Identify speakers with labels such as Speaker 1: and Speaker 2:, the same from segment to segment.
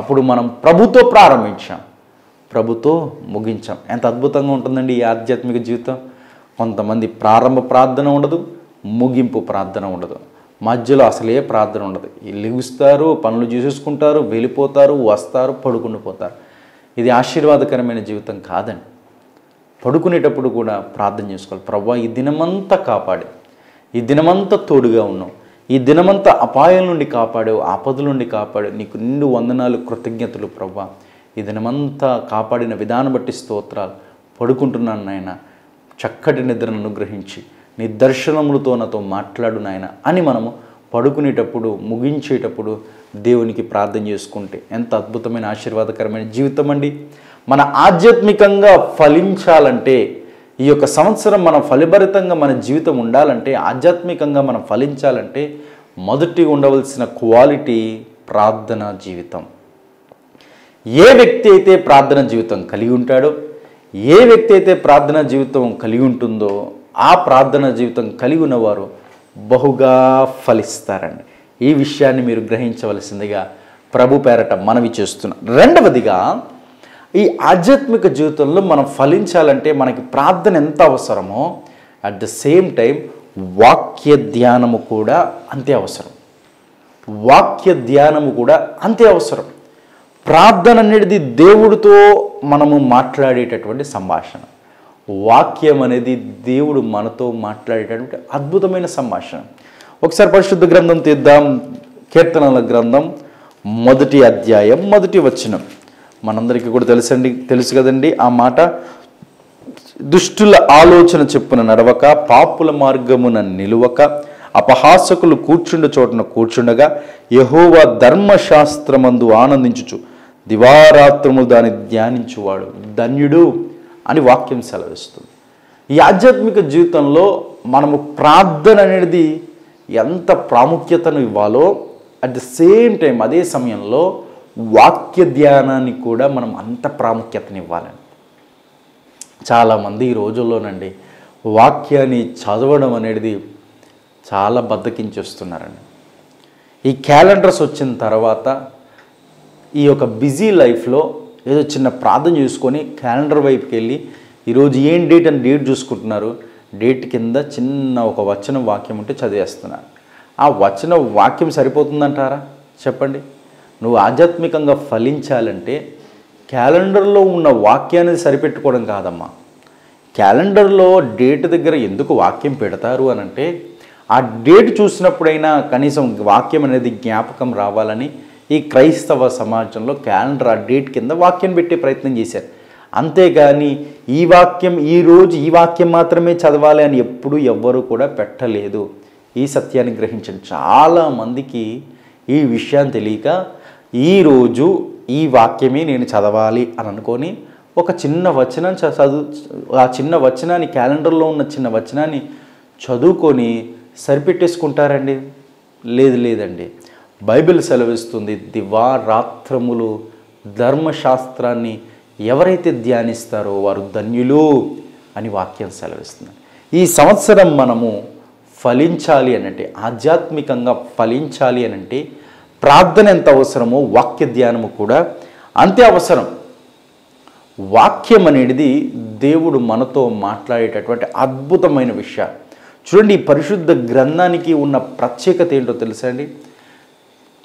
Speaker 1: అప్పుడు మనం ప్రభుతో ప్రారంభించాం, ప్రభుతో ముగించాం. ఎంత అద్భుతంగా ఉంటుందండి ఈ ఆధ్యాత్మిక జీవితం. కొంతమంది ప్రారంభ ప్రార్థన ఉండదు, ముగింపు ప్రార్థన ఉండదు, మధ్యలో అసలే ప్రార్థన ఉండదు. లెగుస్తారు, పనులు చేసేసుకుంటారు, వెళ్ళిపోతారు, వస్తారు, పడుకుండిపోతారు. ఇది ఆశీర్వాదకరమైన జీవితం కాదండి. పడుకునేటప్పుడు కూడా ప్రార్థన చేసుకోవాలి. ప్రభువా, ఈ దినమంతా కాపాడు, ఈ దినమంతా తోడుగా ఉన్నావు, ఈ దినమంతా అపాయం నుండి కాపాడావు, ఆపదల నుండి కాపాడావు, నీకు నిండు వందనాలు, కృతజ్ఞతలు ప్రభువా. ఈ దినమంతా కాపాడిన విధానం బట్టి స్తోత్రాలు. పడుకుంటున్నాను నాయన, చక్కటి నిద్రను అనుగ్రహించి నీ దర్శనములతో నాతో మాట్లాడు నాయన అని మనము పడుకునేటప్పుడు, ముగించేటప్పుడు దేవునికి ప్రార్థన చేసుకుంటే ఎంత అద్భుతమైన ఆశీర్వాదకరమైన జీవితం అండి. మన ఆధ్యాత్మికంగా ఫలించాలంటే, ఈ యొక్క సంవత్సరం మనం ఫలభరితంగా మన జీవితం ఉండాలంటే, ఆధ్యాత్మికంగా మనం ఫలించాలంటే మొదటి ఉండవలసిన క్వాలిటీ ప్రార్థన జీవితం. ఏ వ్యక్తి అయితే ప్రార్థన జీవితం కలిగి ఉంటాడో, ఏ వ్యక్తి అయితే ప్రార్థన జీవితం కలిగి ఉంటుందో, ఆ ప్రార్థన జీవితం కలిగి ఉన్నవారు బహుగా ఫలిస్తారండి. ఈ విషయాన్ని మీరు గ్రహించవలసిందిగా ప్రభు పేరట మనవి చేస్తున్నాం. రెండవదిగా, ఈ ఆధ్యాత్మిక జీవితంలో మనం ఫలించాలంటే మనకి ప్రార్థన ఎంత అవసరమో, అట్ ద సేమ్ టైం వాక్య ధ్యానము కూడా అంతే అవసరం. వాక్య ధ్యానము కూడా అంతే అవసరం. ప్రార్థన అనేది దేవుడితో మనము మాట్లాడేటటువంటి సంభాషణ. వాక్యం అనేది దేవుడు మనతో మాట్లాడేటటువంటి అద్భుతమైన సంభాషణ. ఒకసారి పరిశుద్ధ గ్రంథం తీద్దాం. కీర్తనల గ్రంథం 1వ అధ్యాయం 1వ వచనం. మనందరికీ కూడా తెలుసు కదండి ఆ మాట. దుష్టుల ఆలోచన చెప్పున నడవక, పాపుల మార్గమున నిలువక, అపహాసకులు కూర్చుండు చోటున కూర్చుండగా, యెహోవా ధర్మశాస్త్రమందు ఆనందించుచు దివారాత్రములు దాన్ని ధ్యానించువాడు ధన్యుడు అని వాక్యం సెలవిస్తుంది. ఈ ఆధ్యాత్మిక జీవితంలో మనము ప్రార్థన అనేది ఎంత ప్రాముఖ్యతను ఇవ్వాలో, అట్ ద సేమ్ టైం అదే సమయంలో వాక్య ధ్యానానికి కూడా మనం అంత ప్రాముఖ్యతని ఇవ్వాలండి. చాలామంది ఈ రోజుల్లోనండి వాక్యాన్ని చదవడం అనేది చాలా బద్దకించేస్తున్నారండి. ఈ క్యాలెండర్స్ వచ్చిన తర్వాత ఈ యొక్క బిజీ లైఫ్లో ఏదో చిన్న ప్రార్థన చూసుకొని క్యాలెండర్ వైపుకి వెళ్ళి ఈరోజు ఏం డేట్ అని డేట్ చూసుకుంటున్నారు. డేట్ కింద చిన్న ఒక వచనం వాక్యం ఉంటే చదివేస్తున్నారు. ఆ వచన వాక్యం సరిపోతుందంటారా? చెప్పండి. నువ్వు ఆధ్యాత్మికంగా ఫలించాలంటే క్యాలెండర్లో ఉన్న వాక్యాన్ని సరిపెట్టుకోవడం కాదమ్మా. క్యాలెండర్లో డేట్ దగ్గర ఎందుకు వాక్యం పెడతారు అని అంటే, ఆ డేట్ చూసినప్పుడైనా కనీసం వాక్యం అనేది జ్ఞాపకం రావాలని ఈ క్రైస్తవ సమాజంలో క్యాలెండర్ ఆ డేట్ కింద వాక్యం పెట్టే ప్రయత్నం చేశారు. అంతేగాని ఈ వాక్యం ఈరోజు ఈ వాక్యం మాత్రమే చదవాలి అని ఎప్పుడూ ఎవ్వరూ కూడా పెట్టలేదు. ఈ సత్యాన్ని గ్రహించండి. చాలామందికి ఈ విషయాన్ని తెలియక ఈరోజు ఈ వాక్యమే నేను చదవాలి అని అనుకొని ఒక చిన్న వచనం ఆ చిన్న వచనాన్ని, క్యాలెండర్లో ఉన్న చిన్న వచనాన్ని చదువుకొని సరిపెట్టేసుకుంటారండి. లేదండి. బైబిల్ సెలవిస్తుంది, దివారాత్రములు ధర్మశాస్త్రాన్ని ఎవరైతే ధ్యానిస్తారో వారు ధన్యులు అని వాక్యం సెలవిస్తుంది. ఈ సంవత్సరం మనము ఫలించాలి అనంటే, ఆధ్యాత్మికంగా ఫలించాలి అనంటే ప్రార్థన ఎంత అవసరమో వాక్య ధ్యానము కూడా అంతే అవసరం. వాక్యం అనేది దేవుడు మనతో మాట్లాడేటటువంటి అద్భుతమైన విషయాలు. చూడండి, ఈ పరిశుద్ధ గ్రంథానికి ఉన్న ప్రత్యేకత ఏంటో తెలుసా అండి?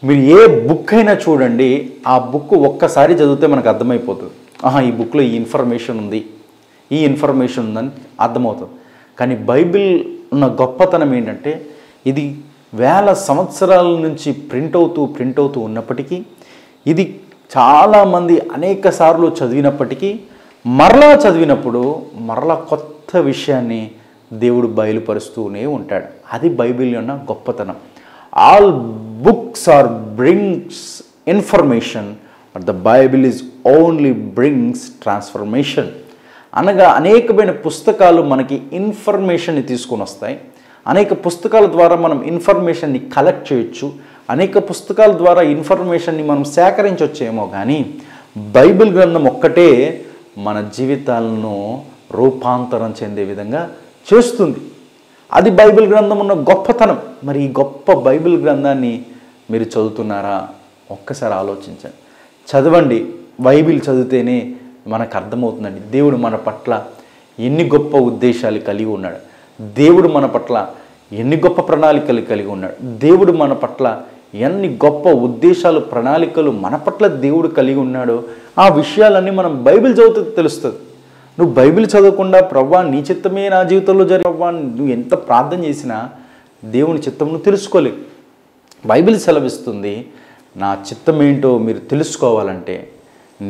Speaker 1: మీరు ఏ బుక్ అయినా చూడండి, ఆ బుక్ ఒక్కసారి చదివితే మనకు అర్థమైపోతుంది. ఈ బుక్లో ఈ ఇన్ఫర్మేషన్ ఉంది, ఈ ఇన్ఫర్మేషన్ ఉందని అర్థమవుతుంది. కానీ బైబిల్ ఉన్న గొప్పతనం ఏంటంటే, ఇది వేల సంవత్సరాల నుంచి ప్రింట్ అవుతూ ఉన్నప్పటికీ, ఇది చాలామంది అనేక సార్లు చదివినప్పటికీ మరలా చదివినప్పుడు మరలా కొత్త విషయాన్ని దేవుడు బయలుపరుస్తూనే ఉంటాడు. అది బైబిల్ ఉన్న గొప్పతనం. All books are brings information, but the Bible is only brings transformation. అనగా అనేకమైన పుస్తకాలు మనకి ఇన్ఫర్మేషన్ని తీసుకొని వస్తాయి. అనేక పుస్తకాల ద్వారా మనం ఇన్ఫర్మేషన్ని కలెక్ట్ చేయొచ్చు, అనేక పుస్తకాల ద్వారా ఇన్ఫర్మేషన్ని మనం సేకరించవచ్చేమో, కానీ బైబిల్ గ్రంథం ఒక్కటే మన జీవితాలను రూపాంతరం చెందే విధంగా చేస్తుంది. అది బైబిల్ గ్రంథం ఉన్న గొప్పతనం. మరి ఈ గొప్ప బైబిల్ గ్రంథాన్ని మీరు చదువుతున్నారా? ఒక్కసారి ఆలోచించండి. చదవండి. బైబిల్ చదివితేనే మనకు అర్థమవుతుందండి దేవుడు మన పట్ల ఎన్ని గొప్ప ఉద్దేశాలు కలిగి ఉన్నాడు, దేవుడు మన పట్ల ఎన్ని గొప్ప ప్రణాళికలు కలిగి ఉన్నాడు, దేవుడు మన పట్ల ఎన్ని గొప్ప ఉద్దేశాలు ప్రణాళికలు మన పట్ల దేవుడు కలిగి ఉన్నాడో ఆ విషయాలన్నీ మనం బైబిల్ చదివితే తెలుస్తుంది. నువ్వు బైబిల్ చదవకుండా ప్రభువా నీ చిత్తమే నా జీవితంలో జరిగే ప్రభువా నువ్వు ఎంత ప్రార్థన చేసినా దేవుని చిత్తం నువ్వు తెలుసుకోలేవు. బైబిల్ సెలవిస్తుంది, నా చిత్తం ఏంటో మీరు తెలుసుకోవాలంటే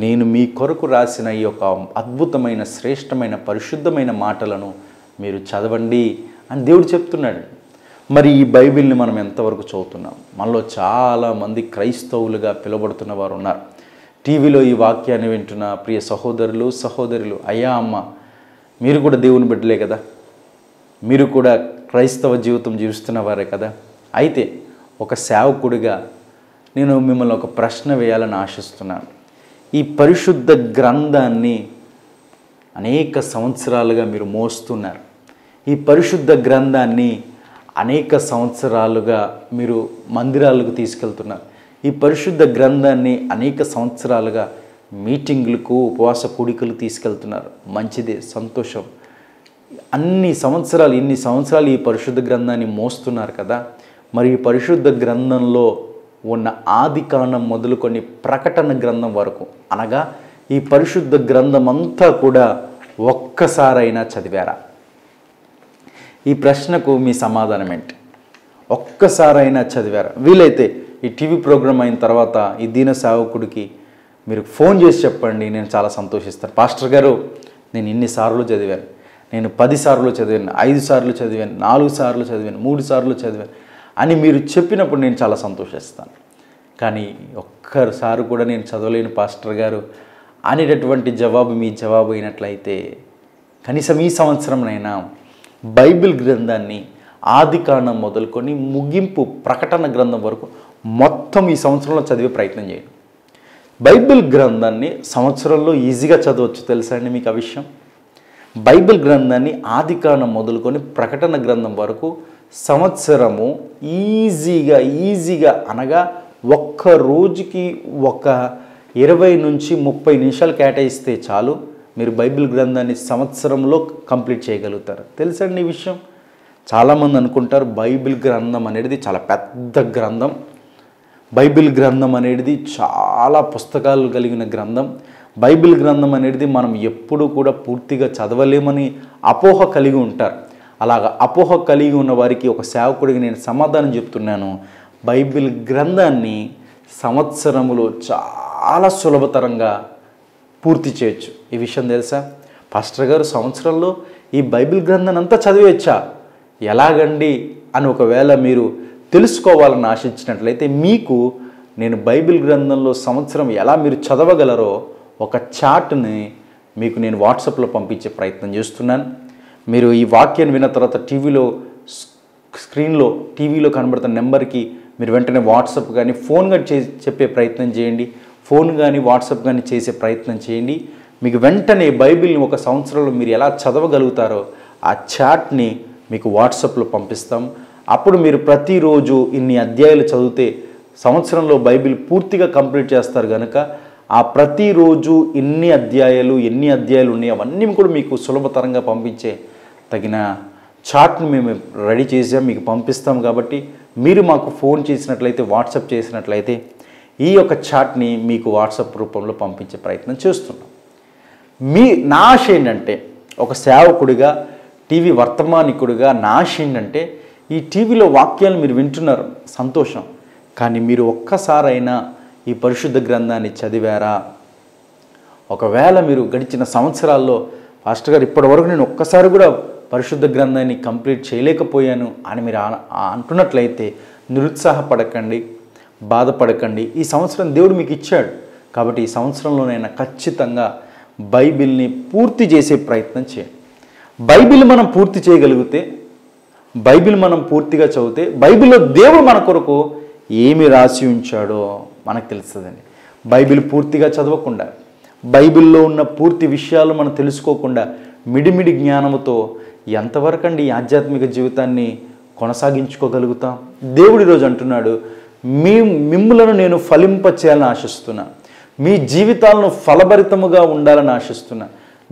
Speaker 1: నేను మీ కొరకు రాసిన ఈ యొక్క అద్భుతమైన శ్రేష్టమైన పరిశుద్ధమైన మాటలను మీరు చదవండి అని దేవుడు చెప్తున్నాడు. మరి ఈ బైబిల్ని మనం ఎంతవరకు చదువుతున్నాం? మనలో చాలామంది క్రైస్తవులుగా పిలువబడుతున్న వారు ఉన్నారు. టీవీలో ఈ వాక్యాన్ని వింటున్న ప్రియ సహోదరులు సహోదరులు, అయ్యా అమ్మ, మీరు కూడా దేవుని బిడ్డలే కదా, మీరు కూడా క్రైస్తవ జీవితం జీవిస్తున్న వారే కదా. అయితే ఒక సేవకుడిగా నేను మిమ్మల్ని ఒక ప్రశ్న వేయాలని ఆశిస్తున్నాను. ఈ పరిశుద్ధ గ్రంథాన్ని అనేక సంవత్సరాలుగా మీరు మోస్తున్నారు. ఈ పరిశుద్ధ గ్రంథాన్ని అనేక సంవత్సరాలుగా మీరు మందిరాలకు తీసుకెళ్తున్నారు. ఈ పరిశుద్ధ గ్రంథాన్ని అనేక సంవత్సరాలుగా మీటింగులకు ఉపవాస కూడికలు తీసుకెళ్తున్నారు. మంచిదే, సంతోషం. ఇన్ని సంవత్సరాలు ఈ పరిశుద్ధ గ్రంథాన్ని మోస్తున్నారు కదా. మరి ఈ పరిశుద్ధ గ్రంథంలో ఉన్న ఆదికాండం మొదలుకొని ప్రకటన గ్రంథం వరకు, అనగా ఈ పరిశుద్ధ గ్రంథం అంతా కూడా ఒక్కసారైనా చదివారా? ఈ ప్రశ్నకు మీ సమాధానం ఏంటి? ఒక్కసారైనా చదివారా? వీలైతే ఈ టీవీ ప్రోగ్రాం అయిన తర్వాత ఈ దీన సేవకుడికి మీరు ఫోన్ చేసి చెప్పండి, నేను చాలా సంతోషిస్తాను. పాస్టర్ గారు, నేను ఇన్నిసార్లు చదివాను, నేను 10 సార్లు చదివాను, 5 సార్లు చదివాను, 4 సార్లు చదివాను, 3 సార్లు చదివాను అని మీరు చెప్పినప్పుడు నేను చాలా సంతోషిస్తాను. కానీ ఒక్కసారి కూడా నేను చదవలేను పాస్టర్ గారు అనేటటువంటి జవాబు మీ జవాబు అయినట్లయితే కనీసం ఈ సంవత్సరంనైనా బైబిల్ గ్రంథాన్ని ఆదికాండం మొదలుకొని ముగింపు ప్రకటన గ్రంథం వరకు మొత్తం ఈ సంవత్సరంలో చదివే ప్రయత్నం చేయండి. బైబిల్ గ్రంథాన్ని సంవత్సరంలో ఈజీగా చదవచ్చు, తెలుసా అండి మీకు ఆ విషయం? బైబిల్ గ్రంథాన్ని ఆదికాండం మొదలుకొని ప్రకటన గ్రంథం వరకు సంవత్సరము ఈజీగా అనగా ఒక్క రోజుకి ఒక 20 నుంచి 30 నిమిషాలు కేటాయిస్తే చాలు, మీరు బైబిల్ గ్రంథాన్ని సంవత్సరంలో కంప్లీట్ చేయగలుగుతారు. తెలుసండి ఈ విషయం? చాలామంది అనుకుంటారు బైబిల్ గ్రంథం అనేది చాలా పెద్ద గ్రంథం, బైబిల్ గ్రంథం అనేది చాలా పుస్తకాలు కలిగిన గ్రంథం, బైబిల్ గ్రంథం అనేది మనం ఎప్పుడూ కూడా పూర్తిగా చదవలేమని అపోహ కలిగి ఉంటారు. అలాగ అపోహ కలిగి ఉన్న వారికి ఒక సేవకుడికి నేను సమాధానం చెప్తున్నాను. బైబిల్ గ్రంథాన్ని సంవత్సరములో చాలా సులభతరంగా పూర్తి చేయొచ్చు. ఈ విషయం తెలుసా? పాస్టర్ గారు, సంవత్సరంలో ఈ బైబిల్ గ్రంథాన్ని అంతా చదివేయచ్చా? ఎలాగండి అని ఒకవేళ మీరు తెలుసుకోవాలని ఆశించినట్లయితే మీకు నేను బైబిల్ గ్రంథంలో సంవత్సరం ఎలా మీరు చదవగలరో ఒక చార్ట్ని మీకు నేను వాట్సాప్లో పంపించే ప్రయత్నం చేస్తున్నాను. మీరు ఈ వాక్యాన్ని విన్న తర్వాత టీవీలో కనబడుతున్న నెంబర్కి మీరు వెంటనే వాట్సాప్ కానీ ఫోన్ కానీ చెప్పే ప్రయత్నం చేయండి. ఫోన్ కానీ వాట్సాప్ కానీ చేసే ప్రయత్నం చేయండి. మీకు వెంటనే బైబిల్ని ఒక సంవత్సరంలో మీరు ఎలా చదవగలుగుతారో ఆ చార్ట్ని మీకు వాట్సాప్లో పంపిస్తాం. అప్పుడు మీరు ప్రతిరోజు ఇన్ని అధ్యాయాలు చదివితే సంవత్సరంలో బైబిల్ పూర్తిగా కంప్లీట్ చేస్తారు కనుక ఆ ప్రతిరోజు ఎన్ని అధ్యాయాలు ఉన్నాయి అవన్నీ కూడా మీకు సులభతరంగా పంపించే తగిన చార్ట్ని మేము రెడీ చేసాం, మీకు పంపిస్తాం. కాబట్టి మీరు మాకు ఫోన్ చేసినట్లయితే, వాట్సాప్ చేసినట్లయితే ఈ యొక్క చార్ట్ని మీకు వాట్సాప్ రూపంలో పంపించే ప్రయత్నం చేస్తున్నాం. నా ఆశ ఏంటంటే, ఒక సేవకుడిగా, టీవీ వర్తమానికుడిగా నా ఆశ ఏంటంటే, ఈ టీవీలో వాక్యాలు మీరు వింటున్నారు, సంతోషం. కానీ మీరు ఒక్కసారైనా ఈ పరిశుద్ధ గ్రంథాన్ని చదివారా? ఒకవేళ మీరు గడిచిన సంవత్సరాల్లో పాస్టర్ గారు ఇప్పటివరకు నేను ఒక్కసారి కూడా పరిశుద్ధ గ్రంథాన్ని కంప్లీట్ చేయలేకపోయాను అని మీరు అంటున్నట్లయితే నిరుత్సాహపడకండి, బాధపడకండి. ఈ సంవత్సరం దేవుడు మీకు ఇచ్చాడు కాబట్టి ఈ సంవత్సరంలోనైనా ఖచ్చితంగా బైబిల్ని పూర్తి చేసే ప్రయత్నం చేయండి. బైబిల్ మనం పూర్తి చేయగలిగితే, బైబిల్ మనం పూర్తిగా చదివితే బైబిల్లో దేవుడు మన కొరకు ఏమి రాసి ఉంచాడో మనకు తెలుస్తుందండి. బైబిల్ పూర్తిగా చదవకుండా, బైబిల్లో ఉన్న పూర్తి విషయాలు మనం తెలుసుకోకుండా మిడిమిడి జ్ఞానముతో ఎంతవరకు అండి ఈ ఆధ్యాత్మిక జీవితాన్ని కొనసాగించుకోగలుగుతాం? దేవుడు ఈరోజు అంటున్నాడు, మిమ్ములను నేను ఫలింప చేయాలని ఆశిస్తున్నా, మీ జీవితాలను ఫలభరితముగా ఉండాలని ఆశిస్తున్నా,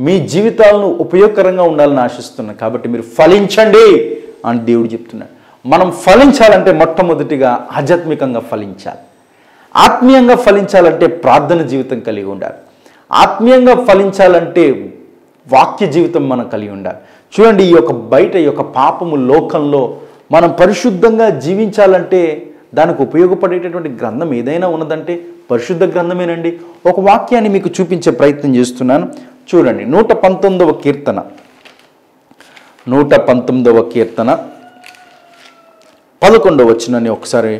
Speaker 1: మీ జీవితాలను ఉపయోగకరంగా ఉండాలని ఆశిస్తున్నా. కాబట్టి మీరు ఫలించండి అని దేవుడు చెప్తున్నాడు. మనం ఫలించాలంటే మొట్టమొదటిగా ఆధ్యాత్మికంగా ఫలించాలి. ఆత్మీయంగా ఫలించాలంటే ప్రార్థన జీవితం కలిగి ఉండాలి. ఆత్మీయంగా ఫలించాలంటే వాక్య జీవితం మనం కలిగి ఉండాలి. చూడండి, ఈ యొక్క బయట ఈ యొక్క పాపము లోకంలో మనం పరిశుద్ధంగా జీవించాలంటే దానికి ఉపయోగపడేటటువంటి గ్రంథం ఏదైనా ఉన్నదంటే పరిశుద్ధ గ్రంథమేనండి. ఒక వాక్యాన్ని మీకు చూపించే ప్రయత్నం చేస్తున్నాను. చూడండి, 119వ కీర్తన 11వ వచనాన్ని ఒకసారి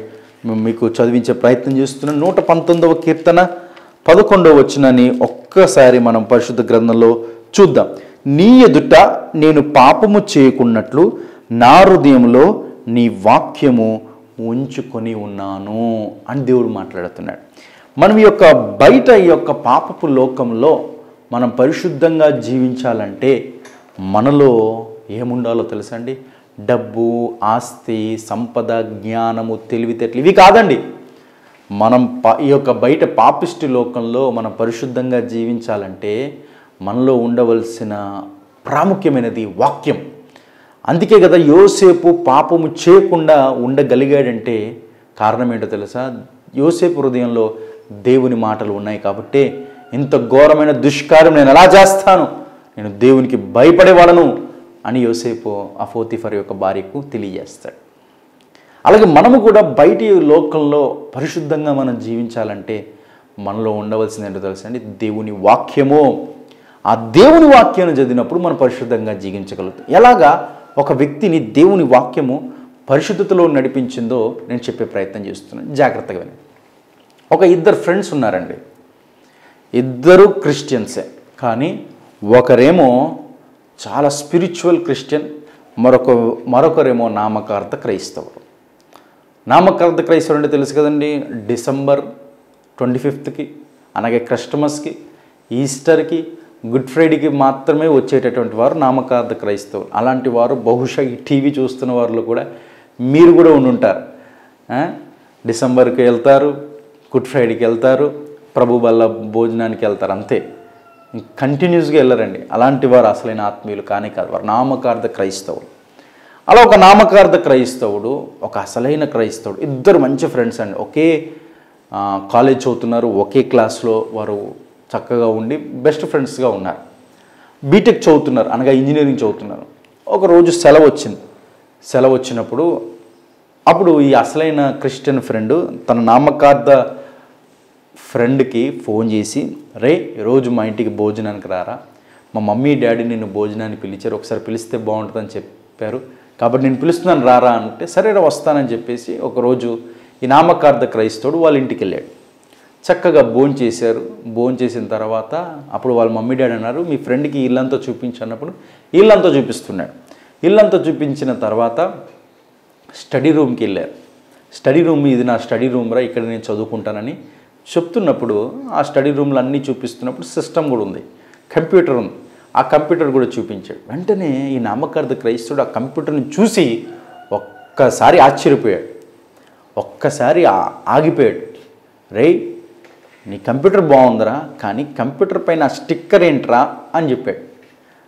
Speaker 1: మీకు చదివించే ప్రయత్నం చేస్తున్నాను. 119వ కీర్తన 11వ వచనాన్ని ఒక్కసారి మనం పరిశుద్ధ గ్రంథంలో చూద్దాం. నీ ఎదుట నేను పాపము చేయకున్నట్లు నా హృదయంలో నీ వాక్యము ఉంచుకొని ఉన్నాను అని దేవుడు మాట్లాడుతున్నాడు. మనం ఈ యొక్క బయట ఈ యొక్క పాపపు లోకంలో మనం పరిశుద్ధంగా జీవించాలంటే మనలో ఏముండాలో తెలుసా అండి? డబ్బు, ఆస్తి, సంపద, జ్ఞానము, తెలివితేటలు ఇవి కాదండి. మనం ఈ యొక్క బయట పాపిష్టి లోకంలో మనం పరిశుద్ధంగా జీవించాలంటే మనలో ఉండవలసిన ప్రాముఖ్యమైనది వాక్యం. అందుకే కదా యోసేపు పాపము చేయకుండా ఉండగలిగాడంటే కారణం ఏంటో తెలుసా? యోసేపు హృదయంలో దేవుని మాటలు ఉన్నాయి కాబట్టి ఇంత ఘోరమైన దుష్కార్యం నేను ఎలా చేస్తాను, నేను దేవునికి భయపడేవాడను అని యోసేపు ఆ పోతీఫర్ యొక్క భార్యకు తెలియజేస్తాడు. అలాగే మనము కూడా బయటి లోకంలో పరిశుద్ధంగా మనం జీవించాలంటే మనలో ఉండవలసింది ఏంటో తెలుసా అండి? దేవుని వాక్యము. ఆ దేవుని వాక్యాన్ని చదివినప్పుడు మనం పరిశుద్ధంగా జీవించగలుగుతాం. ఎలాగా ఒక వ్యక్తిని దేవుని వాక్యము పరిశుద్ధతలో నడిపించిందో నేను చెప్పే ప్రయత్నం చేస్తున్నాను. జాగ్రత్తగా వినండి. ఒక ఇద్దరు ఫ్రెండ్స్ ఉన్నారండి. ఇద్దరు క్రిస్టియన్సే, కానీ ఒకరేమో చాలా స్పిరిచువల్ క్రిస్టియన్, మరొకరేమో నామకార్థ క్రైస్తవుడు. నామకార్థ క్రైస్తవుడు అంటే తెలుసు కదండి, డిసెంబర్ 25కి అలాగే క్రిస్టమస్కి, ఈస్టర్కి, గుడ్ ఫ్రైడేకి మాత్రమే వచ్చేటటువంటి వారు నామకార్థ క్రైస్తవులు. అలాంటి వారు బహుశా ఈ టీవీ చూస్తున్న వారిలో కూడా మీరు కూడా ఉండుంటారు. డిసెంబర్కి వెళ్తారు, గుడ్ ఫ్రైడేకి వెళ్తారు, ప్రభు బల్ల భోజనానికి వెళ్తారు, అంతే. కంటిన్యూస్గా వెళ్ళరండి. అలాంటి వారు అసలైన ఆత్మీయులు కానీ కాదు, వారు నామకార్థ క్రైస్తవులు. అలా ఒక నామకార్థ క్రైస్తవుడు, ఒక అసలైన క్రైస్తవుడు, ఇద్దరు మంచి ఫ్రెండ్స్ అండి. ఒకే కాలేజ్ చదువుతున్నారు, ఒకే క్లాస్లో వారు చక్కగా ఉండి బెస్ట్ ఫ్రెండ్స్గా ఉన్నారు. బీటెక్ చదువుతున్నారు, అనగా ఇంజనీరింగ్ చదువుతున్నారు. ఒకరోజు సెలవు వచ్చింది. సెలవు వచ్చినప్పుడు అప్పుడు ఈ అసలైన క్రిస్టియన్ ఫ్రెండ్ తన నామకార్థ ఫ్రెండ్కి ఫోన్ చేసి, రే ఈరోజు మా ఇంటికి భోజనానికి రారా, మా మమ్మీ డాడీ నిన్ను భోజనానికి పిలిచారు, ఒకసారి పిలిస్తే బాగుంటుందని చెప్పారు, కాబట్టి నేను పిలుస్తున్నాను రారా అంటే, సరేరా వస్తానని చెప్పేసి ఒకరోజు ఈ నామకార్థ క్రైస్తవుడు వాళ్ళ ఇంటికి వెళ్ళాడు. చక్కగా భోంచేశారు. భోంచేసిన తర్వాత అప్పుడు వాళ్ళ మమ్మీ డాడీ అన్నారు, మీ ఫ్రెండ్కి ఇల్లంతా చూపించన్నప్పుడు ఇల్లంతా చూపిస్తున్నాడు. ఇల్లంతా చూపించిన తర్వాత స్టడీ రూమ్కి వెళ్ళారు. స్టడీ రూమ్, ఇది నా స్టడీ రూమ్ రా, ఇక్కడ నేను చదువుకుంటానని చెప్తున్నప్పుడు ఆ స్టడీ రూమ్లో అన్నీ చూపిస్తున్నప్పుడు సిస్టమ్ కూడా ఉంది, కంప్యూటర్ ఉంది. ఆ కంప్యూటర్ కూడా చూపించాడు. వెంటనే ఈ నామకార్థ క్రైస్తవుడు ఆ కంప్యూటర్ని చూసి ఒక్కసారి ఆశ్చర్యపోయాడు, ఒక్కసారి ఆగిపోయాడు. రే నీ కంప్యూటర్ బాగుందిరా, కానీ కంప్యూటర్ పైన ఆ స్టిక్కర్ ఏంట్రా అని చెప్పాడు.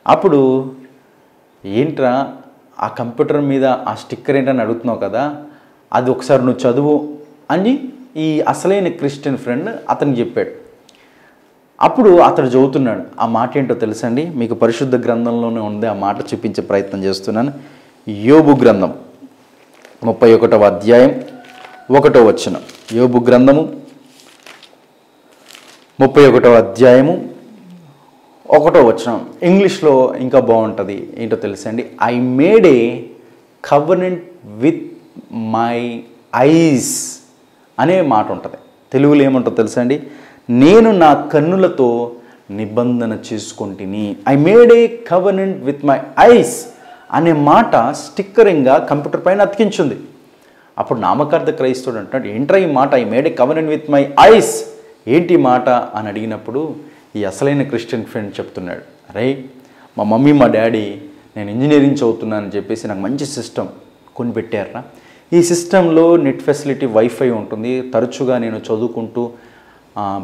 Speaker 1: అప్పుడు ఏంట్రా ఆ కంప్యూటర్ మీద ఆ స్టిక్కర్ ఏంటని అడుగుతున్నావు కదా, అది ఒకసారి నువ్వు చదువు అని ఈ అసలైన క్రిస్టియన్ ఫ్రెండ్ అతనికి చెప్పాడు. అప్పుడు అతడు చదువుతున్నాడు. ఆ మాట ఏంటో తెలుసండి, మీకు పరిశుద్ధ గ్రంథంలోనే ఉంది. ఆ మాట చూపించే ప్రయత్నం చేస్తున్నాను. యోబు గ్రంథం 31వ అధ్యాయం 1వ వచనం. యోబు గ్రంథము 31వ అధ్యాయము 1వ వచనం. ఇంగ్లీష్లో ఇంకా బాగుంటుంది. ఏంటో తెలుసండి, I made a covenant with my eyes అనే మాట ఉంటుంది. తెలుగులో ఏమంటుందో తెలుసా అండి, నేను నా కన్నులతో నిబంధన చేసుకుంటుని. I made a covenant with my eyes అనే మాట స్టిక్కరింగ్గా కంప్యూటర్ పైన అతికించింది. అప్పుడు నామకార్థ క్రైస్తవుడు అంటాడు, ఏంట్రా ఈ మాట, I made a covenant with my ice, ఏంటి మాట అని అడిగినప్పుడు ఈ అసలైన క్రిస్టియన్ ఫ్రెండ్ చెప్తున్నాడు, అరే మా మమ్మీ మా డాడీ నేను ఇంజనీరింగ్ చదువుతున్నానని చెప్పేసి నాకు మంచి సిస్టమ్ కొని పెట్టారా. ఈ సిస్టంలో నెట్ ఫెసిలిటీ, వైఫై ఉంటుంది. తరచుగా నేను చదువుకుంటూ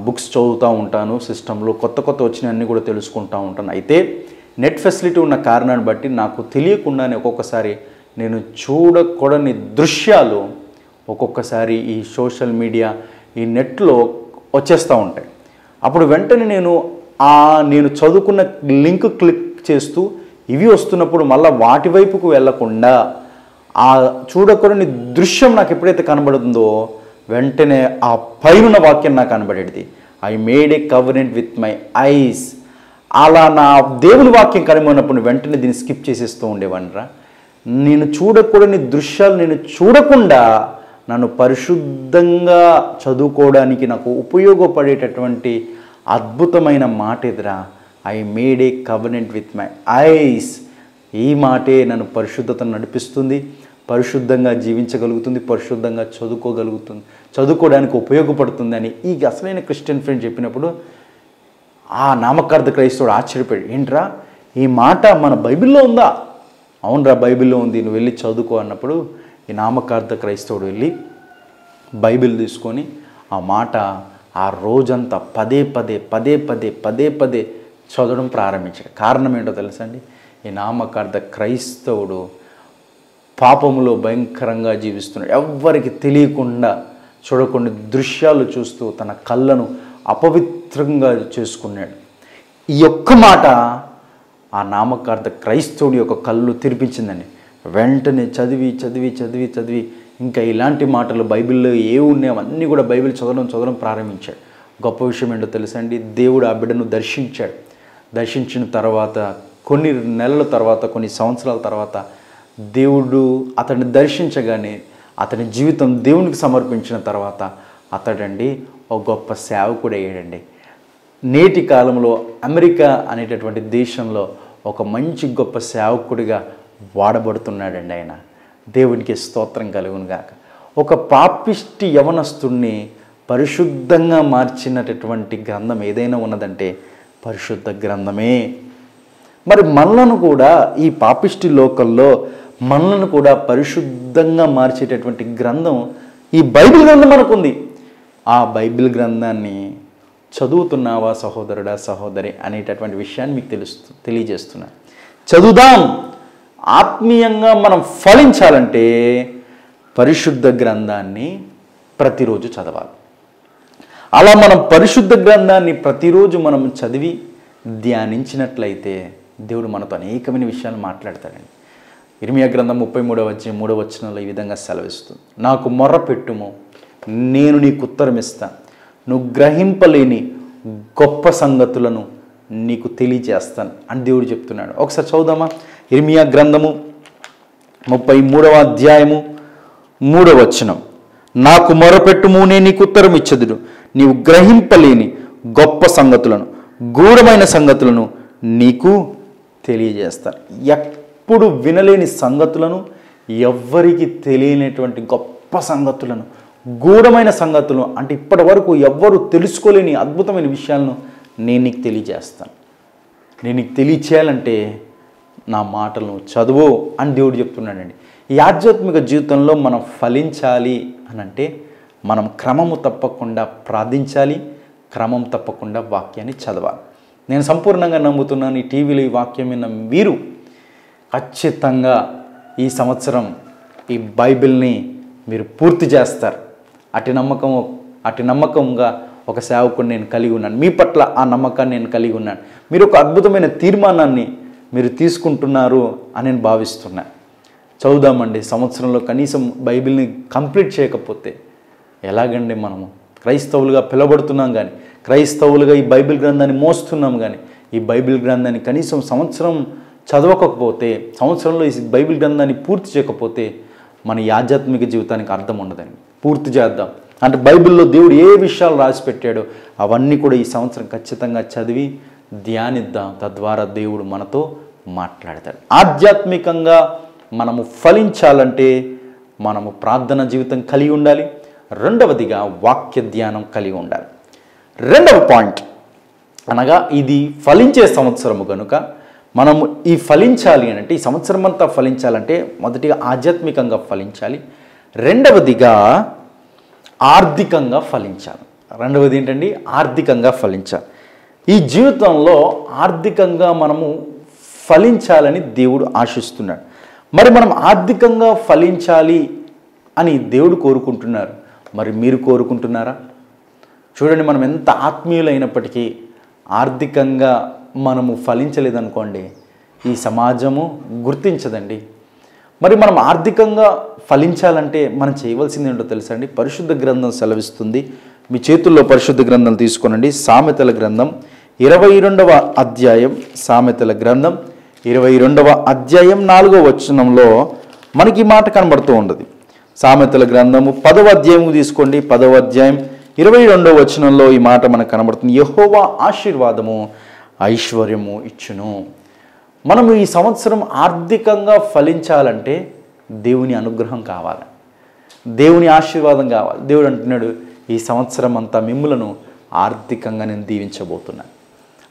Speaker 1: బుక్స్ చదువుతూ ఉంటాను, సిస్టంలో కొత్త కొత్త వచ్చినవన్నీ కూడా తెలుసుకుంటూ ఉంటాను. అయితే నెట్ ఫెసిలిటీ ఉన్న కారణాన్ని బట్టి నాకు తెలియకుండానే ఒక్కొక్కసారి నేను చూడకూడని దృశ్యాలు ఒక్కొక్కసారి ఈ సోషల్ మీడియా, ఈ నెట్లో వచ్చేస్తూ ఉంటాయి. అప్పుడు వెంటనే నేను చదువుకున్న లింక్ క్లిక్ చేస్తూ ఇవి వస్తున్నప్పుడు మళ్ళీ వాటి వైపుకు వెళ్లకుండా ఆ చూడకూడని దృశ్యం నాకు ఎప్పుడైతే కనబడుతుందో వెంటనే ఆ పైన వాక్యం నాకు కనబడేది. I made A కవరెంట్ with my ice. అలా నా దేవుని వాక్యం కనబడినప్పుడు వెంటనే దీన్ని స్కిప్ చేసేస్తూ ఉండేవాడిరా. నేను చూడకూడని దృశ్యాలు నేను చూడకుండా నన్ను పరిశుద్ధంగా చదువుకోవడానికి నాకు ఉపయోగపడేటటువంటి అద్భుతమైన మాట ఎదురా. I made a covenant with my ice. ఈ మాటే నన్ను పరిశుద్ధతను నడిపిస్తుంది, పరిశుద్ధంగా జీవించగలుగుతుంది, పరిశుద్ధంగా చదువుకోవడానికి ఉపయోగపడుతుంది అని ఈ అసలైన క్రిస్టియన్ ఫ్రెండ్ చెప్పినప్పుడు ఆ నామకార్థ క్రైస్తవుడు ఆశ్చర్యపోయాడు. ఏంట్రా ఈ మాట మన బైబిల్లో ఉందా? అవునరా బైబిల్లో ఉంది, నువ్వు వెళ్ళి చదువుకో అన్నప్పుడు ఈ నామకార్థ క్రైస్తవుడు వెళ్ళి బైబిల్ తీసుకొని ఆ మాట ఆ రోజంతా పదే పదే చదవడం ప్రారంభించాడు. కారణం ఏంటో తెలుసండి, ఈ నామకార్థ క్రైస్తవుడు పాపములో భయంకరంగా జీవిస్తున్నాడు. ఎవ్వరికి తెలియకుండా చూడకుండా దృశ్యాలు చూస్తూ తన కళ్ళను అపవిత్రంగా చేసుకున్నాడు. ఈ ఒక్క మాట ఆ నామకార్థ క్రైస్తవుడి యొక్క కళ్ళు తెరిపించిందండి. వెంటనే చదివి ఇంకా ఇలాంటి మాటలు బైబిల్లో ఏ ఉన్నాయో అన్నీ కూడా బైబిల్ చదవడం ప్రారంభించాడు. గొప్ప విషయం ఏంటో తెలుసండి, దేవుడు ఆ బిడ్డను దర్శించాడు. దర్శించిన తర్వాత కొన్ని నెలల తర్వాత, కొన్ని సంవత్సరాల తర్వాత దేవుడు అతన్ని దర్శించగానే అతని జీవితం దేవునికి సమర్పించిన తర్వాత అతడండి ఒక గొప్ప సేవకుడు అయ్యాడండి. నేటి కాలంలో అమెరికా అనేటటువంటి దేశంలో ఒక మంచి గొప్ప సేవకుడిగా వాడబడుతున్నాడండి ఆయన. దేవునికి స్తోత్రం కలుగునుగాక. ఒక పాపిష్టి యవనస్తుడిని పరిశుద్ధంగా మార్చినటువంటి గ్రంథం ఏదైనా ఉన్నదంటే పరిశుద్ధ గ్రంథమే. మరి మనలను కూడా ఈ పాపిష్టి లోకల్లో మనలను కూడా పరిశుద్ధంగా మార్చేటటువంటి గ్రంథం ఈ బైబిల్ గ్రంథం మనకుంది. ఆ బైబిల్ గ్రంథాన్ని చదువుతున్నావా సహోదరుడా సహోదరి అనేటటువంటి విషయాన్ని మీకు తెలియజేస్తున్నా. చదువుదాం. ఆత్మీయంగా మనం ఫలించాలంటే పరిశుద్ధ గ్రంథాన్ని ప్రతిరోజు చదవాలి. అలా మనం పరిశుద్ధ గ్రంథాన్ని ప్రతిరోజు మనం చదివి ధ్యానించినట్లయితే దేవుడు మనతో అనేకమైన విషయాలు మాట్లాడతాడండి. ఇర్మియా గ్రంథం 33:3 ఈ విధంగా సెలవిస్తుంది. నాకు మొర్ర పెట్టుము, నేను నీకు ఉత్తరం ఇస్తాను, నువ్వు గ్రహింపలేని గొప్ప సంగతులను నీకు తెలియజేస్తాను అని దేవుడు చెప్తున్నాడు. ఒకసారి చదువుదామా? ఇర్మియా గ్రంథము 33:3 నాకు మొరపెట్టుము, నేను నీకు ఉత్తరం ఇచ్చెదను, నీవు గ్రహింపలేని గొప్ప సంగతులను, గూఢమైన సంగతులను నీకు తెలియజేస్తాను. ఎప్పుడు వినలేని సంగతులను, ఎవ్వరికి తెలియనటువంటి గొప్ప సంగతులను, గూఢమైన సంగతులను, అంటే ఇప్పటి వరకు ఎవ్వరూ తెలుసుకోలేని అద్భుతమైన విషయాలను నేను నీకు తెలియజేస్తాను. నేను నీకు తెలియచేయాలంటే నా మాటలను చదువు అని దేవుడు చెప్తున్నాడండి. ఈ ఆధ్యాత్మిక జీవితంలో మనం ఫలించాలి అని అంటే మనం క్రమము తప్పకుండా ప్రార్థించాలి, క్రమం తప్పకుండా వాక్యాన్ని చదవాలి. నేను సంపూర్ణంగా నమ్ముతున్నాను, ఈ టీవీలో ఈ వాక్యం విన్న మీరు ఖచ్చితంగా ఈ సంవత్సరం ఈ బైబిల్ని మీరు పూర్తి చేస్తారు. అటు నమ్మకంగా ఒక సేవకుని నేను కలిగి ఉన్నాను. మీ పట్ల ఆ నమ్మకాన్ని నేను కలిగి ఉన్నాను. మీరు ఒక అద్భుతమైన తీర్మానాన్ని మీరు తీసుకుంటున్నారు అని నేను భావిస్తున్నాను. చదువుదామండి. సంవత్సరంలో కనీసం బైబిల్ని కంప్లీట్ చేయకపోతే ఎలాగండి? మనము క్రైస్తవులుగా పిలవబడుతున్నాం కానీ, క్రైస్తవులుగా ఈ బైబిల్ గ్రంథాన్ని మోస్తున్నాం కానీ, ఈ బైబిల్ గ్రంథాన్ని కనీసం సంవత్సరం చదవకపోతే, సంవత్సరంలో ఈ బైబిల్ గ్రంథాన్ని పూర్తి చేయకపోతే మన ఈ ఆధ్యాత్మిక జీవితానికి అర్థం ఉండదండి. పూర్తి చేద్దాం. అంటే బైబిల్లో దేవుడు ఏ విషయాలు రాసి పెట్టాడో అవన్నీ కూడా ఈ సంవత్సరం ఖచ్చితంగా చదివి ధ్యానిద్దాం. తద్వారా దేవుడు మనతో మాట్లాడతాడు. ఆధ్యాత్మికంగా మనము ఫలించాలంటే మనము ప్రార్థన జీవితం కలిగి ఉండాలి. రెండవదిగా వాక్య ధ్యానం కలిగి ఉండాలి. రెండవ పాయింట్ అనగా ఇది ఫలించే సంవత్సరము కనుక మనము ఈ ఫలించాలి అని అంటే, ఈ సంవత్సరం అంతా ఫలించాలంటే మొదటిగా ఆధ్యాత్మికంగా ఫలించాలి, రెండవదిగా ఆర్థికంగా ఫలించాలి. రెండవది ఏంటండి, ఆర్థికంగా ఫలించాలి. ఈ జీవితంలో ఆర్థికంగా మనము ఫలించాలని దేవుడు ఆశిస్తున్నాడు. మరి మనం ఆర్థికంగా ఫలించాలి అని దేవుడు కోరుకుంటున్నారు. మరి మీరు కోరుకుంటున్నారా? చూడండి, మనం ఎంత ఆత్మీయులైనప్పటికీ ఆర్థికంగా మనము ఫలించలేదనుకోండి, ఈ సమాజము గుర్తించదండి. మరి మనం ఆర్థికంగా ఫలించాలంటే మనం చేయవలసింది ఏంటో తెలుసా అండి? పరిశుద్ధ గ్రంథం సెలవిస్తుంది. మీ చేతుల్లో పరిశుద్ధ గ్రంథం తీసుకోనండి. సామెతల గ్రంథం 22వ అధ్యాయం, సామెతల గ్రంథం 22వ అధ్యాయం 4వ వచనంలో మనకి మాట కనబడుతూ ఉన్నది. సామెతల గ్రంథము 10వ అధ్యాయం తీసుకోండి. 10వ అధ్యాయం 22వ వచనంలో ఈ మాట మనకు కనబడుతుంది. యెహోవా ఆశీర్వాదము ఐశ్వర్యము ఇచ్చును. మనము ఈ సంవత్సరం ఆర్థికంగా ఫలించాలంటే దేవుని అనుగ్రహం కావాలి, దేవుని ఆశీర్వాదం కావాలి. దేవుడు అంటున్నాడు, ఈ సంవత్సరం అంతా మిమ్మలను ఆర్థికంగా నేను దీవించబోతున్నాను,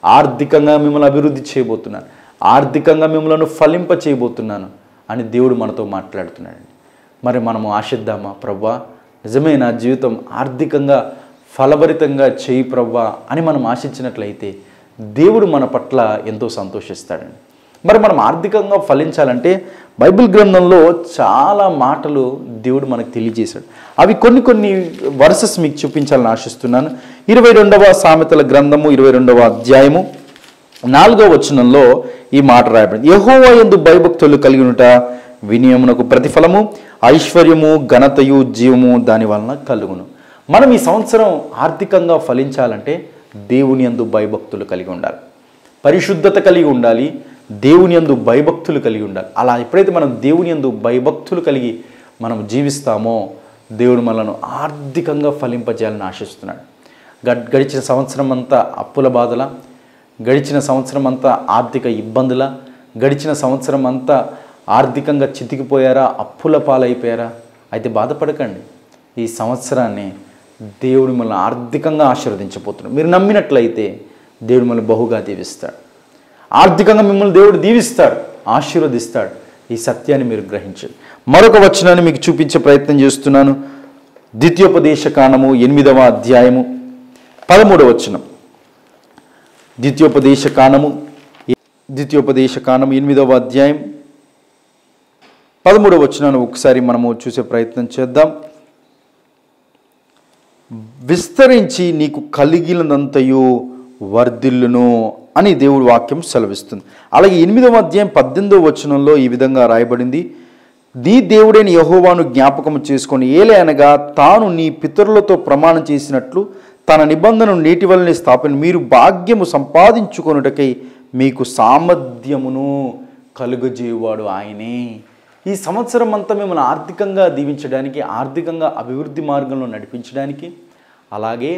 Speaker 1: ఆర్థికంగా మిమ్మల్ని అభివృద్ధి చేయబోతున్నాను, ఆర్థికంగా మిమ్మల్ని ఫలింప చేయబోతున్నాను అని దేవుడు మనతో మాట్లాడుతున్నాడు. మరి మనము ఆశిద్దామా? ప్రభువా, నిజమే నా జీవితం ఆర్థికంగా ఫలభరితంగా చేయి ప్రభువా అని మనం ఆశించినట్లయితే దేవుడు మన పట్ల ఎంతో సంతోషిస్తాడండి. మరి మనం ఆర్థికంగా ఫలించాలంటే బైబిల్ గ్రంథంలో చాలా మాటలు దేవుడు మనకు తెలియజేశాడు. అవి కొన్ని వర్సెస్ మీకు చూపించాలని ఆశిస్తున్నాను. 22వ సామెతల గ్రంథము 22వ అధ్యాయము 4వ వచనంలో ఈ మాట రాయబడింది. యెహోవా యందు భయభక్తులు కలిగి ఉంట వినయమునకు ప్రతిఫలము, ఐశ్వర్యము, ఘనతయు, జీవము దాని వలన కలుగును. మనం ఈ సంవత్సరం ఆర్థికంగా ఫలించాలంటే దేవుని యందు భయభక్తులు కలిగి ఉండాలి, పరిశుద్ధత కలిగి ఉండాలి, దేవుని యందు భయభక్తులు కలిగి ఉండాలి. అలా ఎప్పుడైతే మనం దేవుని యందు భయభక్తులు కలిగి మనం జీవిస్తామో దేవుడు మనలను ఆర్థికంగా ఫలింపజేయాలని ఆశిస్తున్నాడు. గడిచిన సంవత్సరం అంతా అప్పుల బాధల, గడిచిన సంవత్సరం అంతా ఆర్థిక ఇబ్బందుల, గడిచిన సంవత్సరం అంతా ఆర్థికంగా చితికిపోయారా, అప్పుల పాలైపోయారా? అయితే బాధపడకండి. ఈ సంవత్సరాన్ని దేవుడు మిమ్మల్ని ఆర్థికంగా ఆశీర్వదించబోతున్నాడు. మీరు నమ్మినట్లయితే దేవుడు మిమ్మల్ని బహుగా దీవిస్తాడు. ఆర్థికంగా మిమ్మల్ని దేవుడు దీవిస్తాడు, ఆశీర్వదిస్తాడు. ఈ సత్యాన్ని మీరు గ్రహించండి. మరొక వచనాన్ని మీకు చూపించే ప్రయత్నం చేస్తున్నాను. ద్వితీయోపదేశకాండము 8వ అధ్యాయము 13వ వచనం. ద్వితీయోపదేశకాండము 8వ అధ్యాయం 13వ వచనాన్ని ఒకసారి మనము చూసే ప్రయత్నం చేద్దాం. విస్తరించి నీకు కలిగినంతయు వర్ధిల్లును అని దేవుడి వాక్యం సెలవిస్తుంది. అలాగే 8వ అధ్యాయం 18వ వచనంలో ఈ విధంగా రాయబడింది. నీ దేవుడైన యెహోవాను జ్ఞాపకము చేసుకొని ఏలయనగా తాను నీ పితరులతో ప్రమాణం చేసినట్లు తన నిబంధనను నీటి వలనే స్థాపన మీరు భాగ్యము సంపాదించుకొనుటకై మీకు సామర్థ్యమును కలుగజేవాడు ఆయనే. ఈ సంవత్సరం అంతా మిమ్మల్ని ఆర్థికంగా దీవించడానికి, ఆర్థికంగా అభివృద్ధి మార్గంలో నడిపించడానికి, అలాగే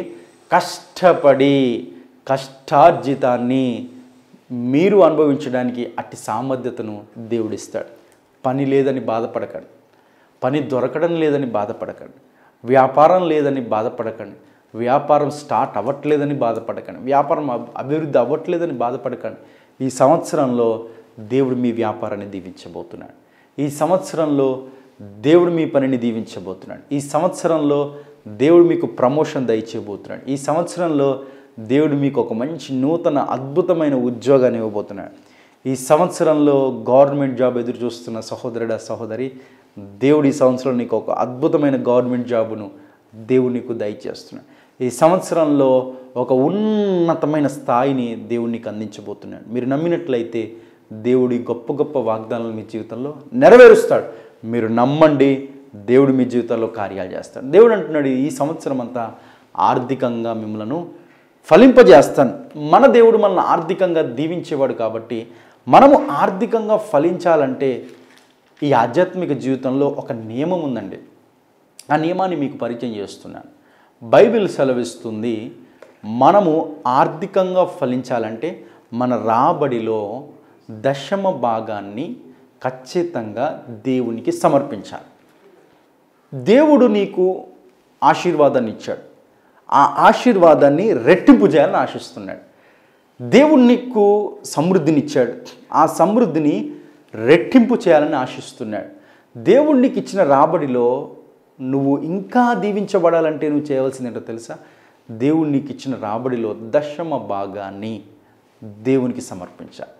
Speaker 1: కష్టపడి కష్టార్జితాన్ని మీరు అనుభవించడానికి అట్టి సామర్థ్యతను దేవుడిస్తాడు. పని లేదని బాధపడకండి, పని దొరకడం లేదని బాధపడకండి, వ్యాపారం లేదని బాధపడకండి, వ్యాపారం స్టార్ట్ అవ్వట్లేదని బాధపడకండి, వ్యాపారం అభివృద్ధి అవ్వట్లేదని బాధపడకండి. ఈ సంవత్సరంలో దేవుడు మీ వ్యాపారాన్ని దీవించబోతున్నాడు. ఈ సంవత్సరంలో దేవుడు మీ పనిని దీవించబోతున్నాడు. ఈ సంవత్సరంలో దేవుడు మీకు ప్రమోషన్ దయచేయబోతున్నాడు. ఈ సంవత్సరంలో దేవుడు మీకు ఒక మంచి నూతన అద్భుతమైన ఉద్యోగాన్ని ఇవ్వబోతున్నాడు. ఈ సంవత్సరంలో గవర్నమెంట్ జాబ్ ఎదురు చూస్తున్న సహోదరుడా, సహోదరి, దేవుడు ఈ సంవత్సరంలో నీకు ఒక అద్భుతమైన గవర్నమెంట్ జాబును దేవుడు నీకు దయచేస్తున్నాడు. ఈ సంవత్సరంలో ఒక ఉన్నతమైన స్థాయిని దేవుడు నీకు అందించబోతున్నాడు. మీరు నమ్మినట్లయితే దేవుడి గొప్ప గొప్ప వాగ్దానాలు మీ జీవితంలో నెరవేరుస్తాడు. మీరు నమ్మండి, దేవుడు మీ జీవితంలో కార్యాలు చేస్తాడు. దేవుడు అంటున్నాడు, ఈ సంవత్సరం అంతా ఆర్థికంగా మిమ్మల్ని ఫలింపజేస్తాను. మన దేవుడు మనల్ని ఆర్థికంగా దీవించేవాడు కాబట్టి మనము ఆర్థికంగా ఫలించాలంటే ఈ ఆధ్యాత్మిక జీవితంలో ఒక నియమం ఉందండి. ఆ నియమాన్ని మీకు పరిచయం చేస్తున్నాను. బైబిల్ సెలవిస్తుంది, మనము ఆర్థికంగా ఫలించాలంటే మన రాబడిలో దశమ భాగాన్ని ఖచ్చితంగా దేవునికి సమర్పించాలి. దేవుడు నీకు ఆశీర్వాదాన్ని ఇచ్చాడు, ఆ ఆశీర్వాదాన్ని రెట్టింపు చేయాలని ఆశిస్తున్నాడు. దేవుడు నీకు సమృద్ధినిచ్చాడు, ఆ సమృద్ధిని రెట్టింపు చేయాలని ఆశిస్తున్నాడు. దేవుడు నీకు ఇచ్చిన రాబడిలో నువ్వు ఇంకా దీవించబడాలంటే నువ్వు చేయవలసింది ఏంటో తెలుసా? దేవుడు నీకు ఇచ్చిన రాబడిలో దశమ భాగాన్ని దేవునికి సమర్పించాలి.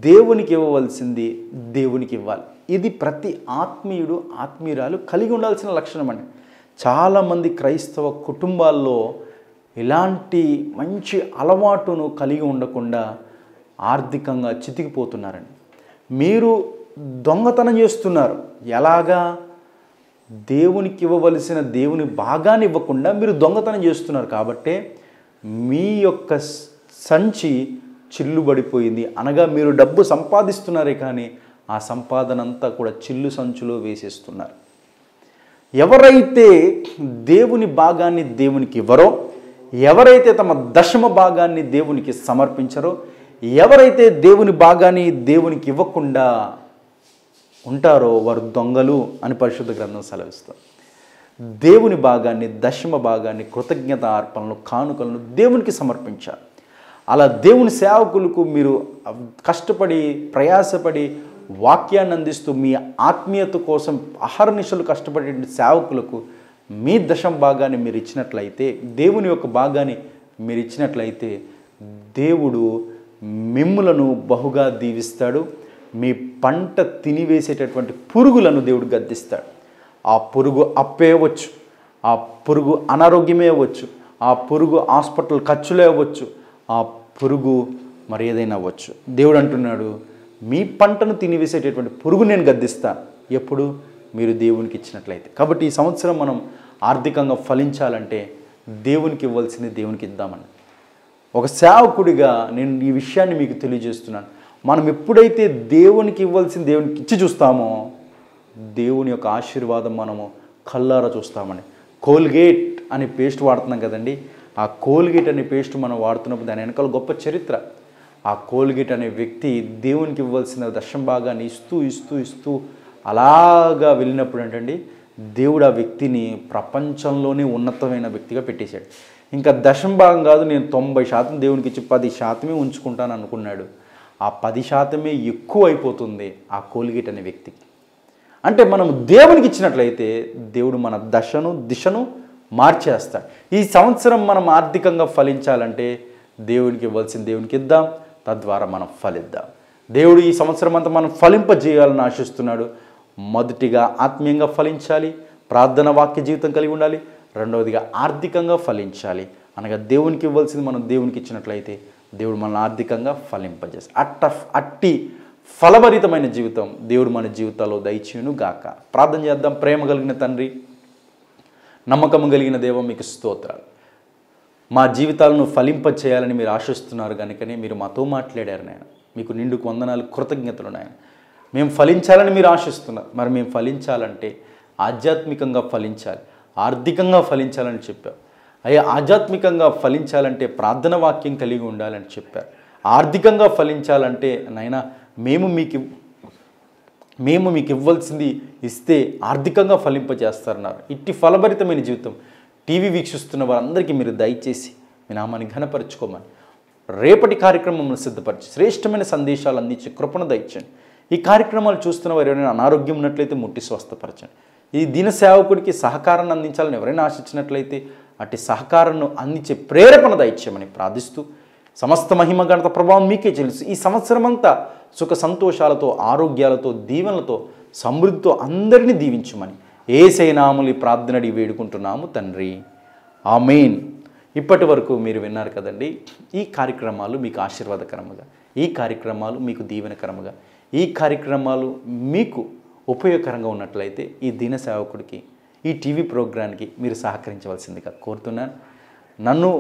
Speaker 1: దేవునికి ఇవ్వవలసింది దేవునికి ఇవ్వాలి. ఇది ప్రతి ఆత్మీయుడు ఆత్మీయురాలు కలిగి ఉండాల్సిన లక్షణం అండి. చాలామంది క్రైస్తవ కుటుంబాల్లో ఇలాంటి మంచి అలవాటును కలిగి ఉండకుండా ఆర్థికంగా చితికిపోతున్నారండి. మీరు దొంగతనం చేస్తున్నారు. ఎలాగా? దేవునికి ఇవ్వవలసిన దేవుని భాగాన్ని ఇవ్వకుండా మీరు దొంగతనం చేస్తున్నారు. కాబట్టే మీ యొక్క సంచి చిల్లుబడిపోయింది. అనగా మీరు డబ్బు సంపాదిస్తున్నారే కానీ ఆ సంపాదన అంతా కూడా చిల్లు సంచులో వేసేస్తున్నారు. ఎవరైతే దేవుని భాగాన్ని దేవునికి ఇవ్వరో, ఎవరైతే తమ దశమ భాగాన్ని దేవునికి సమర్పించరో, ఎవరైతే దేవుని భాగాన్ని దేవునికి ఇవ్వకుండా ఉంటారో వారు దొంగలు అని పరిశుద్ధ గ్రంథం సెలవిస్తారు. దేవుని భాగాన్ని, దశమ భాగాన్ని, కృతజ్ఞత అర్పణలు, కానుకలను దేవునికి సమర్పించాలి. అలా దేవుని సేవకులకు మీరు కష్టపడి ప్రయాసపడి వాక్యాన్ని అందిస్తూ మీ ఆత్మీయత కోసం అహర్నిశలు కష్టపడే సేవకులకు మీ దశమ భాగాన్ని మీరు ఇచ్చినట్లయితే, దేవుని యొక్క భాగాన్ని మీరు ఇచ్చినట్లయితే దేవుడు మిమ్ములను బహుగా దీవిస్తాడు. మీ పంట తినివేసేటటువంటి పురుగులను దేవుడు గద్దిస్తాడు. ఆ పురుగు అప్పే అవ్వచ్చు, ఆ పురుగు అనారోగ్యమే అవ్వచ్చు, ఆ పురుగు హాస్పిటల్ ఖర్చులే అవ్వచ్చు, ఆ పురుగు మరి ఏదైనా అవ్వచ్చు. దేవుడు అంటున్నాడు, మీ పంటను తినివేసేటటువంటి పురుగు నేను గద్దిస్తాను. ఎప్పుడు? మీరు దేవునికి ఇచ్చినట్లయితే. కాబట్టి ఈ సంవత్సరం మనం ఆర్థికంగా ఫలించాలంటే దేవునికి ఇవ్వాల్సింది దేవునికి ఇద్దామని ఒక సేవకుడిగా నేను ఈ విషయాన్ని మీకు తెలియజేస్తున్నాను. మనం ఎప్పుడైతే దేవునికి ఇవ్వాల్సింది దేవునికి ఇచ్చి చూస్తామో దేవుని యొక్క ఆశీర్వాదం మనము కళ్ళారా చూస్తామని. కోల్గేట్ అనే పేస్ట్ వాడుతున్నాం కదండి. ఆ కోల్గేట్ అనే పేస్ట్ మనం వాడుతున్నప్పుడు దాని వెనకాల గొప్ప చరిత్ర. ఆ కోల్గేట్ అనే వ్యక్తి దేవునికి ఇవ్వాల్సిన దశమ భాగాన్ని ఇస్తూ ఇస్తూ ఇస్తూ అలాగా వెళ్ళినప్పుడు ఏంటండి, దేవుడు ఆ వ్యక్తిని ప్రపంచంలోనే ఉన్నతమైన వ్యక్తిగా పెట్టేశాడు. ఇంకా దశమ భాగం కాదు, నేను 90% దేవునికి ఇచ్చి 10% ఉంచుకుంటాను అనుకున్నాడు. ఆ 10% ఎక్కువ అయిపోతుంది ఆ కోల్గేట్ అనే వ్యక్తికి. అంటే మనం దేవునికి ఇచ్చినట్లయితే దేవుడు మన దశను దిశను మార్చేస్తాడు. ఈ సంవత్సరం మనం ఆర్థికంగా ఫలించాలంటే దేవునికి ఇవ్వాల్సింది దేవునికి ఇద్దాం, తద్వారా మనం ఫలిద్దాం. దేవుడు ఈ సంవత్సరం అంతా మనం ఫలింపజేయాలని ఆశిస్తున్నాడు. మొదటిగా ఆత్మీయంగా ఫలించాలి, ప్రార్థన వాక్య జీవితం కలిగి ఉండాలి. రెండవదిగా ఆర్థికంగా ఫలించాలి. అనగా దేవునికి ఇవ్వాల్సింది మనం దేవునికి ఇచ్చినట్లయితే దేవుడు మనల్ని ఆర్థికంగా ఫలింపజేస్తాడు. అట్టి ఫలభరితమైన జీవితం దేవుడు మన జీవితాల్లో దయచేయును గాక. ప్రార్థన చేద్దాం. ప్రేమ కలిగిన తండ్రి, నమ్మకం కలిగిన దేవ, మీకు స్తోత్రాలు. మా జీవితాలను ఫలింపచేయాలని మీరు ఆశిస్తున్నారు కనుకనే మీరు మాతో మాట్లాడారు నాయన. మీకు నిండుకు వందనాలు, కృతజ్ఞతలు నాయన. మేము ఫలించాలని మీరు ఆశిస్తున్నారు. మరి మేము ఫలించాలంటే ఆధ్యాత్మికంగా ఫలించాలి, ఆర్థికంగా ఫలించాలని చెప్పారు. అయ్యా, ఆధ్యాత్మికంగా ఫలించాలంటే ప్రార్థన వాక్యం కలిగి ఉండాలని చెప్పారు. ఆర్థికంగా ఫలించాలంటే నాయన మేము మీకు ఇవ్వాల్సింది ఇస్తే ఆర్థికంగా ఫలింపజేస్తారన్నారు. ఇట్టి ఫలభరితమైన జీవితం టీవీ వీక్షిస్తున్న వారందరికీ మీరు దయచేసి మీ నామాన్ని ఘనపరచుకోమని రేపటి కార్యక్రమం సిద్ధపరిచి శ్రేష్టమైన సందేశాలు అందించి కృపను దయచండి. ఈ కార్యక్రమాలు చూస్తున్న వారు ఎవరైనా అనారోగ్యం ఉన్నట్లయితే ముట్టి స్వస్థపరచండి. ఈ దీన సేవకుడికి సహకారాన్ని అందించాలని ఎవరైనా ఆశించినట్లయితే అట్టి సహకారాన్ని అందించే ప్రేరేపణ దయచేయమని ప్రార్థిస్తూ సమస్త మహిమ ఘనత ప్రభావం మీకే తెలుసు. ఈ సంవత్సరం అంతా సుఖ సంతోషాలతో, ఆరోగ్యాలతో, దీవెనలతో, సమృద్ధితో అందరినీ దీవించమని యేసయ్య నామములో ఈ ప్రార్థన అడిగి వేడుకుంటున్నాము తండ్రి. ఆమేన్. ఇప్పటి వరకు మీరు విన్నారు కదండి. ఈ కార్యక్రమాలు మీకు ఆశీర్వాదకరముగా, ఈ కార్యక్రమాలు మీకు దీవెనకరముగా, ఈ కార్యక్రమాలు మీకు ఉపయోగకరంగా ఉన్నట్లయితే ఈ దీన సేవకుడికి, ఈ టీవీ ప్రోగ్రాంకి మీరు సహకరించవలసిందిగా కోరుతున్నాను. నన్ను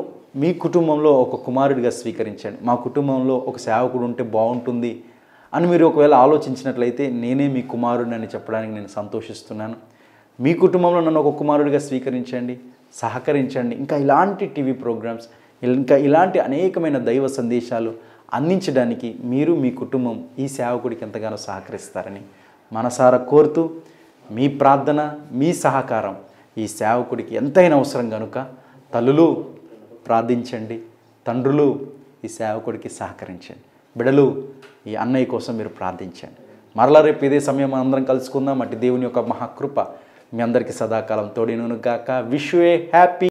Speaker 1: మీ కుటుంబంలో ఒక కుమారుడిగా స్వీకరించండి. మా కుటుంబంలో ఒక సేవకుడు ఉంటే బాగుంటుంది అని మీరు ఒకవేళ ఆలోచించినట్లయితే నేనే మీ కుమారుడిని అని చెప్పడానికి నేను సంతోషిస్తున్నాను. మీ కుటుంబంలో నన్ను ఒక కుమారుడిగా స్వీకరించండి, సహకరించండి. ఇంకా ఇలాంటి టీవీ ప్రోగ్రామ్స్, ఇంకా ఇలాంటి అనేకమైన దైవ సందేశాలు అందించడానికి మీరు మీ కుటుంబం ఈ సేవకుడికి ఎంతగానో సహకరిస్తారని మనసారా కోరుతూ, మీ ప్రార్థన, మీ సహకారం ఈ సేవకుడికి ఎంతైనా అవసరం కనుక తల్లులు ప్రార్థించండి, తండ్రులు ఈ సేవకుడికి సహకరించండి, బిడ్డలు ఈ అన్నయ్య కోసం మీరు ప్రార్థించండి. మరలా రేపు ఇదే సమయం అందరం కలుసుకుందాం. అటు దేవుని యొక్క మహాకృప మీ అందరికీ సదాకాలం తోడినుగాక. Wish you a happy